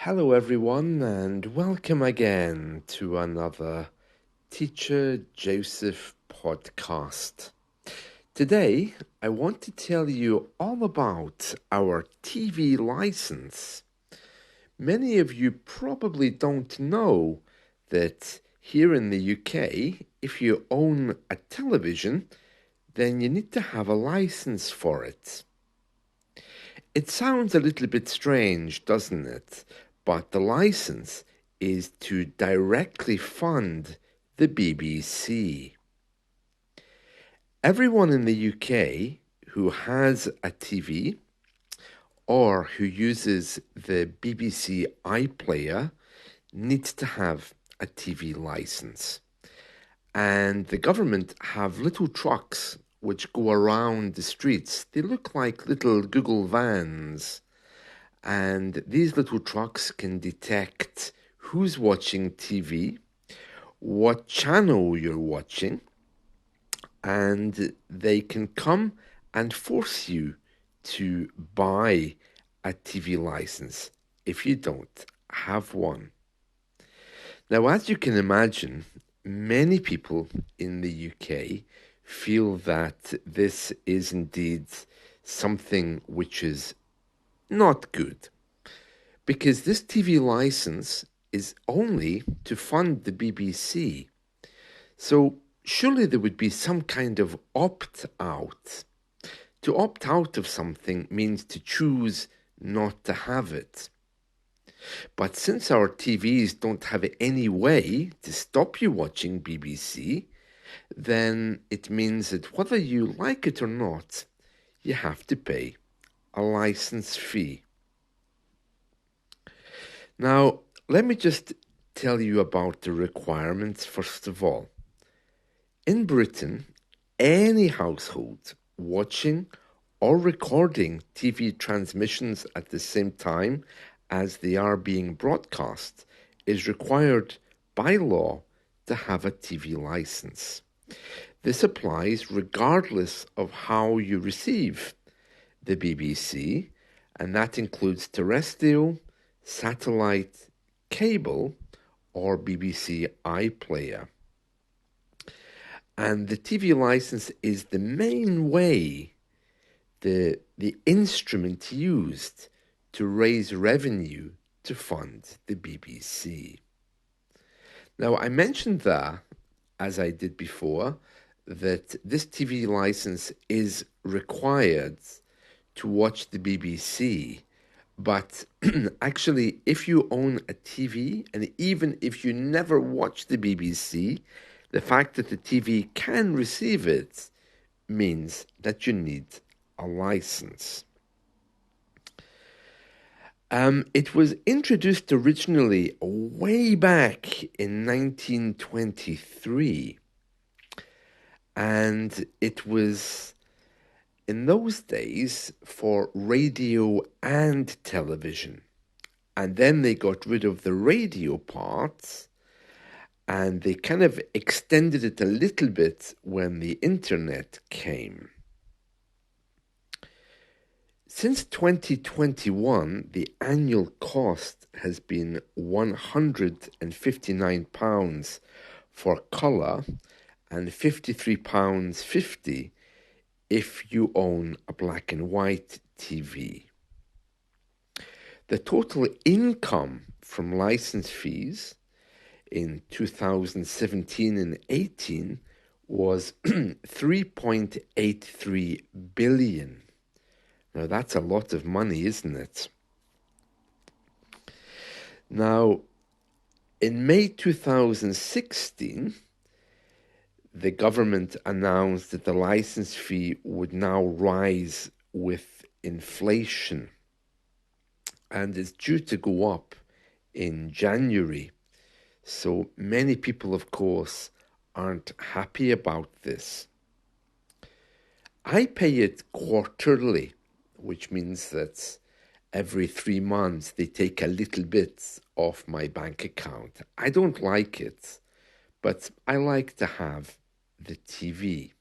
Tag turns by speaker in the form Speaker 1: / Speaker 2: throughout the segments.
Speaker 1: Hello, everyone, and welcome again to another Teacher Joseph podcast. Today, I want to tell you all about our TV license. Many of you probably don't know that here in the UK, if you own a television, then you need to have a license for it. It sounds a little bit strange, doesn't it? But the license is to directly fund the BBC. Everyone in the UK who has a TV or who uses the BBC iPlayer needs to have a TV license. And the government have little trucks which go around the streets. They look like little Google vans. And these little trucks can detect who's watching TV, what channel you're watching, and they can come and force you to buy a TV license if you don't have one. Now, as you can imagine, many people in the UK feel that this is indeed something which is not good, because this TV license is only to fund the BBC. So surely there would be some kind of opt-out. To opt out of something means to choose not to have it. But since our TVs don't have any way to stop you watching BBC, then it means that whether you like it or not, you have to pay a license fee. Now, let me just tell you about the requirements first of all. In Britain, any household watching or recording TV transmissions at the same time as they are being broadcast is required by law to have a TV license. This applies regardless of how you receive the BBC, and that includes terrestrial, satellite, cable, or BBC iPlayer. And the TV license is the main way, the instrument used to raise revenue to fund the BBC. Now, I mentioned that, as I did before, that this TV license is required to watch the BBC. But actually, if you own a TV, and even if you never watch the BBC, the fact that the TV can receive it means that you need a license. It was introduced originally way back in 1923, and it was in those days for radio and television. And then they got rid of the radio part, and they kind of extended it a little bit when the internet came. Since 2021, the annual cost has been £159 for colour and £53.50 if you own a black and white TV. The total income from license fees in 2017 and 18 was 3.83 billion. Now that's a lot of money, isn't it? Now, in May 2016, the government announced that the license fee would now rise with inflation, and it's due to go up in January. So many people, of course, aren't happy about this. I pay it quarterly, which means that every 3 months they take a little bit off my bank account. I don't like it, but I like to have the TV.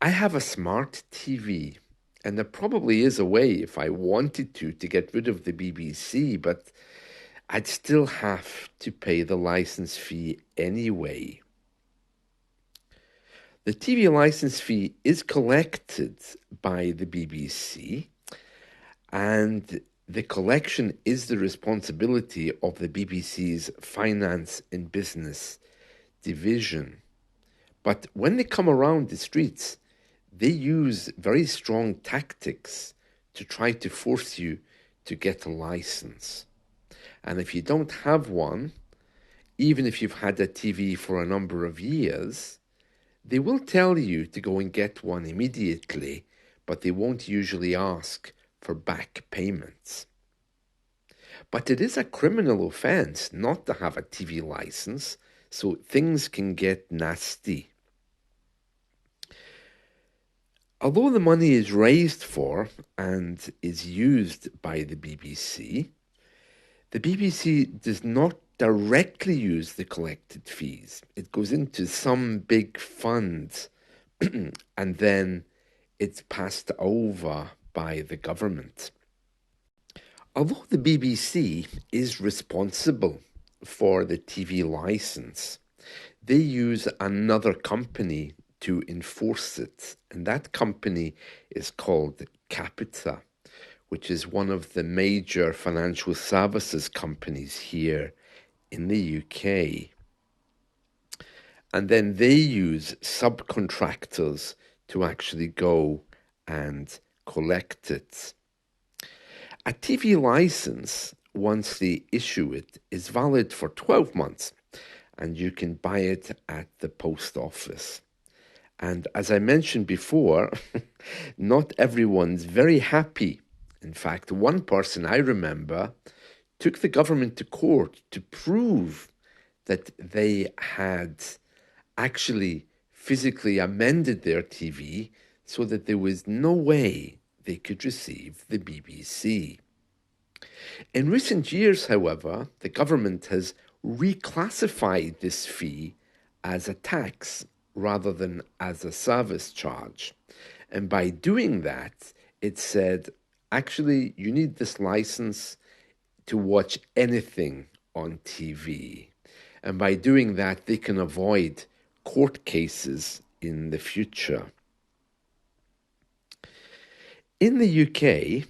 Speaker 1: I have a smart TV, And there probably is a way, if I wanted to get rid of the BBC, but I'd still have to pay the license fee anyway. The TV license fee is collected by the BBC, and the collection is the responsibility of the BBC's Finance and Business division. But when they come around the streets, they use very strong tactics to try to force you to get a license. And if you don't have one, even if you've had a TV for a number of years, they will tell you to go and get one immediately, but they won't usually ask for back payments. But it is a criminal offense not to have a TV license, so things can get nasty. Although the money is raised for and is used by the BBC does not directly use the collected fees. It goes into some big fund and then it's passed over by the government. Although the BBC is responsible for the TV license, they use another company to enforce it, and that company is called Capita, which is one of the major financial services companies here in the UK. And then they use subcontractors to actually go and collect it. A TV license, once they issue it, is valid for 12 months, and you can buy it at the post office. And as I mentioned before, not everyone's very happy. In fact, one person I remember took the government to court to prove that they had actually physically amended their TV so that there was no way they could receive the BBC. In recent years, however, the government has reclassified this fee as a tax rather than as a service charge. And by doing that, it said, actually, you need this license to watch anything on TV. And by doing that, they can avoid court cases in the future. In the UK,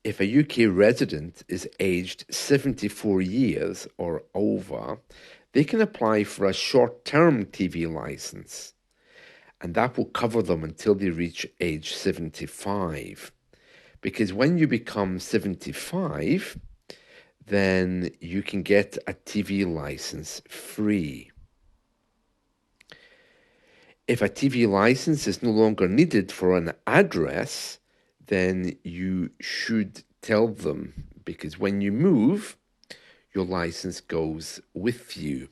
Speaker 1: if a UK resident is aged 74 years or over, they can apply for a short-term TV license, and that will cover them until they reach age 75. Because when you become 75, then you can get a TV license free. If a TV license is no longer needed for an address, then you should tell them, because when you move, your license goes with you.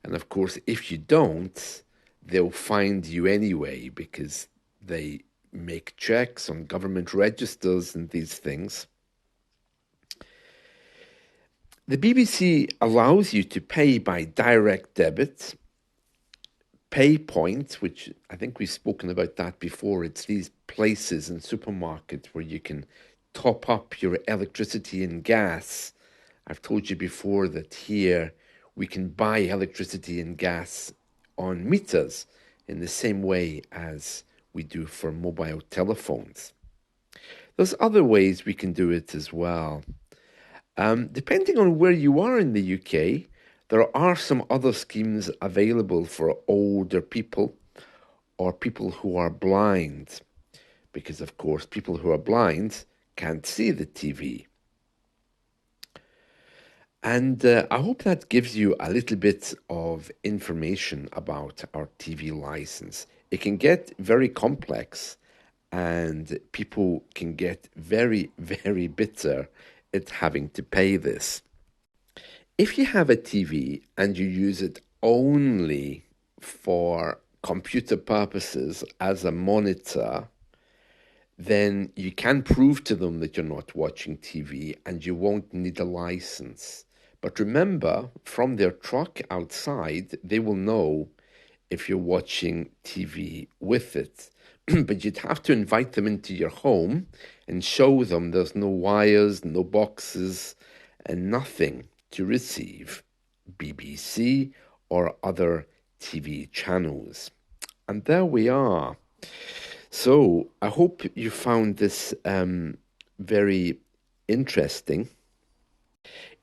Speaker 1: And of course, if you don't, they'll find you anyway, because they make checks on government registers and these things. The BBC allows you to pay by direct debit, PayPoint, which I think we've spoken about that before. It's these places and supermarkets where you can top up your electricity and gas. I've told you before that here we can buy electricity and gas on meters in the same way as we do for mobile telephones. There's other ways we can do it as well. Depending on where you are in the UK, there are some other schemes available for older people or people who are blind, because of course people who are blind can't see the TV. And I hope that gives you a little bit of information about our TV license. It can get very complex and people can get very, very bitter at having to pay this. If you have a TV and you use it only for computer purposes as a monitor, then you can prove to them that you're not watching TV and you won't need a license. But remember, from their truck outside, they will know if you're watching TV with it. but you'd have to invite them into your home and show them there's no wires, no boxes, and nothing to receive BBC or other TV channels. And there we are. So I hope you found this very interesting.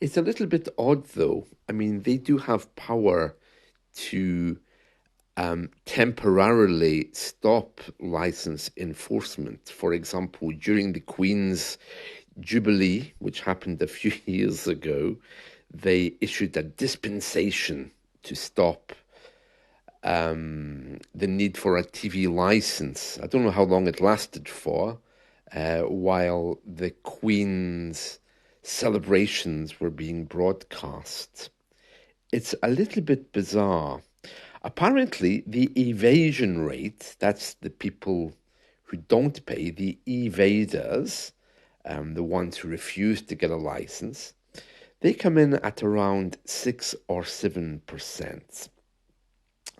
Speaker 1: It's a little bit odd, though. I mean, they do have power to temporarily stop license enforcement. For example, during the Queen's Jubilee, which happened a few years ago, they issued a dispensation to stop the need for a TV license. I don't know how long it lasted for, while the Queen's celebrations were being broadcast. It's a little bit bizarre. Apparently, the evasion rate, that's the people who don't pay, the evaders, the ones who refuse to get a license, they come in at around 6 or 7%.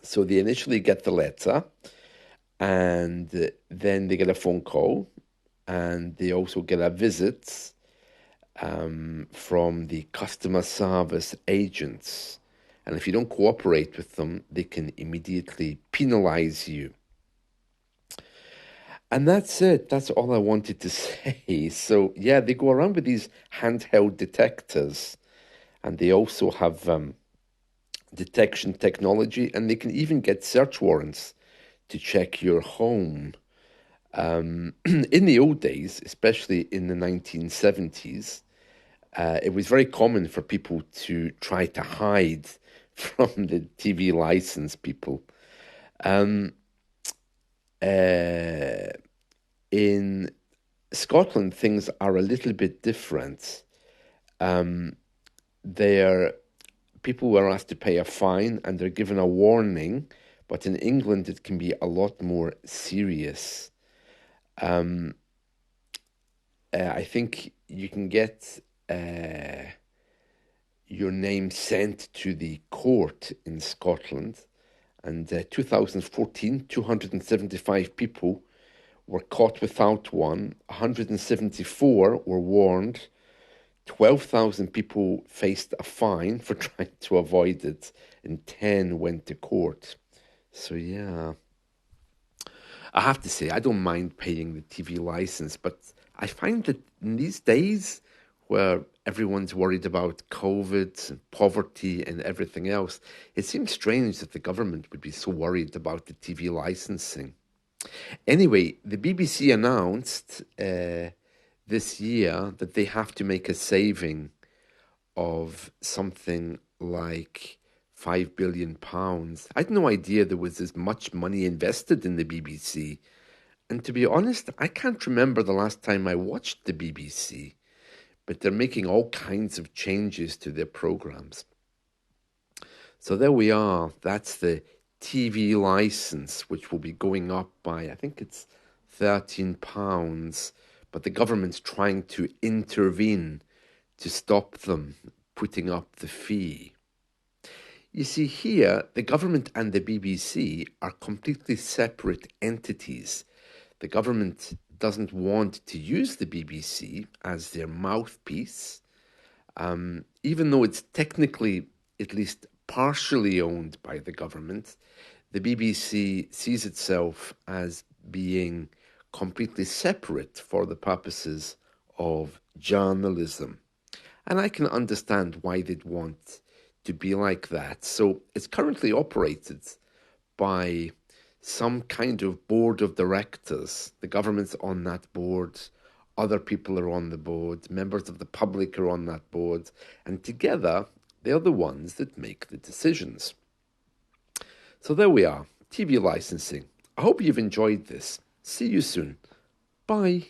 Speaker 1: So they initially get the letter, and then they get a phone call, and they also get a visit from the customer service agents. And if you don't cooperate with them, they can immediately penalize you. And that's it. That's all I wanted to say. So, yeah, they go around with these handheld detectors, and they also have detection technology, and they can even get search warrants to check your home. In the old days, especially in the 1970s, it was very common for people to try to hide from the TV license people. Um, in Scotland, things are a little bit different. There, people were asked to pay a fine and they're given a warning, but in England, it can be a lot more serious. I think you can get your name sent to the court in Scotland. And 2014, 275 people were caught without one, 174 were warned, 12,000 people faced a fine for trying to avoid it, and 10 went to court. So, yeah. I have to say, I don't mind paying the TV license, but I find that in these days where everyone's worried about COVID and poverty and everything else, it seems strange that the government would be so worried about the TV licensing. Anyway, the BBC announced this year that they have to make a saving of something like £5 billion. I had no idea there was as much money invested in the BBC. And to be honest, I can't remember the last time I watched the BBC, but they're making all kinds of changes to their programs. So there we are. That's the TV license, which will be going up by, I think it's £13, but the government's trying to intervene to stop them putting up the fee. You see, here, the government and the BBC are completely separate entities. The government doesn't want to use the BBC as their mouthpiece, even though it's technically at least partially owned by the government. The BBC sees itself as being completely separate for the purposes of journalism. And I can understand why they'd want to be like that. So it's currently operated by some kind of board of directors. The government's on that board, other people are on the board, members of the public are on that board, and together they're the ones that make the decisions. So there we are, TV licensing. I hope you've enjoyed this. See you soon. Bye.